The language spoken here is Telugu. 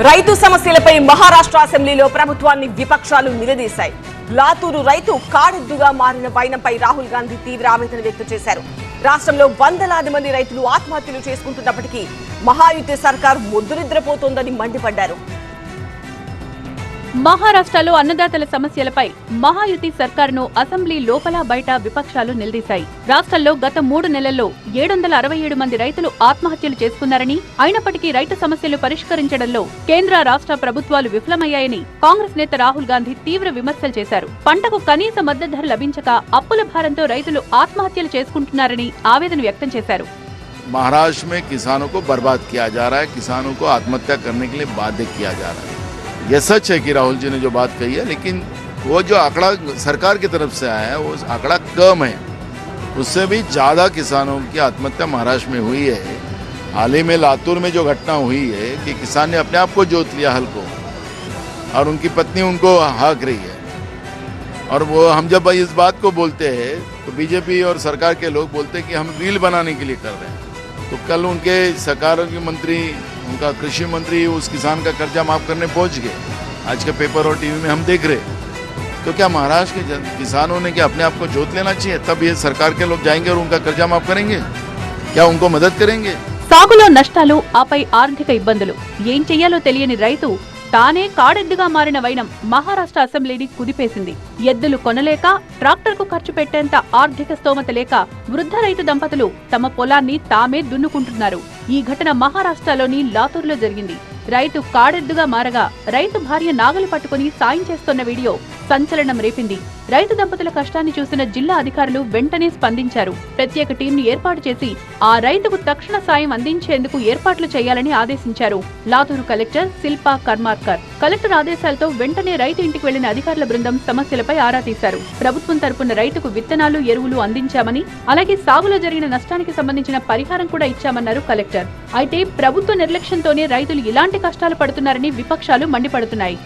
రైతు సమస్యలపై మహారాష్ట్ర అసెంబ్లీలో ప్రభుత్వాన్ని విపక్షాలు నిలదీశాయి. లాతూరు రైతు కాడెద్దుగా మారిన వైనంపై రాహుల్ గాంధీ తీవ్ర ఆవేదన వ్యక్తం చేశారు. రాష్ట్రంలో వందలాది మంది రైతులు ఆత్మహత్యలు చేసుకుంటున్నప్పటికీ మహాయుతి సర్కార్ ముద్దునిద్రపోతోందని మండిపడ్డారు. మహారాష్ట్రలో అన్నదాతల సమస్యలపై మహాయుతి సర్కారును అసెంబ్లీ లోపల బయట విపక్షాలు నిలదీశాయి. రాష్ట్రంలో గత 3 నెలల్లో 767 మంది రైతులు ఆత్మహత్యలు చేసుకున్నారని, అయినప్పటికీ రైతు సమస్యలు పరిష్కరించడంలో కేంద్ర రాష్ట్ర ప్రభుత్వాలు విఫలమయ్యాయని కాంగ్రెస్ నేత రాహుల్ గాంధీ తీవ్ర విమర్శలు చేశారు. పంటకు కనీస మద్దతు ధర లభించక అప్పుల భారంతో రైతులు ఆత్మహత్యలు చేసుకుంటున్నారని ఆవేదన వ్యక్తం చేశారు. महाराष्ट्र में किसानों को बर्बाद किया जा रहा है, किसानों को आत्महत्या करने के लिए बाध्य किया जा रहा है। यह सच है कि राहुल जी ने जो बात कही है, लेकिन वो जो आंकड़ा सरकार की तरफ से आया है वो आंकड़ा कम है। उससे भी ज़्यादा किसानों की आत्महत्या महाराष्ट्र में हुई है। हाल ही में लातूर में जो घटना हुई है कि किसान ने अपने आप को जोत लिया हल को और उनकी पत्नी उनको हाँक रही है। और वो हम जब इस बात को बोलते हैं तो बीजेपी और सरकार के लोग बोलते हैं कि हम रील बनाने के लिए कर रहे हैं। तो कल उनके सरकार के मंत्री, उनका कृषि मंत्री उस किसान का कर्जा माफ करने पहुंच गए। आज के पेपर और टीवी में हम देख रहे। तो क्या महाराष्ट्र के किसानों ने क्या अपने आप को जोत लेना चाहिए, तब ये सरकार के लोग जाएंगे और उनका कर्जा माफ करेंगे? क्या उनको मदद करेंगे? సాగులో నష్టాలు, ఆపై ఆర్థిక ఇబ్బందులు, ఏం చెయ్యాలో తెలియని రైతు తానే కాడెద్దుగా మారిన వైనం మహారాష్ట్ర అసెంబ్లీని కుదిపేసింది. ఎద్దులు కొనలేక, ట్రాక్టర్కు ఖర్చు పెట్టేంత ఆర్థిక స్తోమత లేక వృద్ధ రైతు దంపతులు తమ పొలాన్ని తామే దున్నుకుంటున్నారు. ఈ ఘటన మహారాష్ట్రలోని లాతూర్లో జరిగింది. రైతు కాడెద్దుగా మారగా రైతు భార్య నాగలి పట్టుకుని సాయం చేస్తున్న వీడియో సంచలనం రేపింది. రైతు దంపతుల కష్టాన్ని చూసిన జిల్లా అధికారులు వెంటనే స్పందించారు. ప్రత్యేక టీంని ఏర్పాటు చేసి ఆ రైతుకు తక్షణ సాయం అందించేందుకు ఏర్పాట్లు చేయాలని ఆదేశించారు లాతూరు కలెక్టర్ శిల్పా కర్మార్కర్. కలెక్టర్ ఆదేశాలతో వెంటనే రైతు ఇంటికి వెళ్లిన అధికారుల బృందం సమస్యలపై ఆరా తీశారు. ప్రభుత్వం తరపున రైతుకు విత్తనాలు, ఎరువులు అందించామని, అలాగే సాగులో జరిగిన నష్టానికి సంబంధించిన పరిహారం కూడా ఇచ్చామన్నారు కలెక్టర్. అయితే ప్రభుత్వ నిర్లక్ష్యంతోనే రైతులు ఇలాంటి కష్టాలు పడుతున్నారని విపక్షాలు మండిపడుతున్నాయి.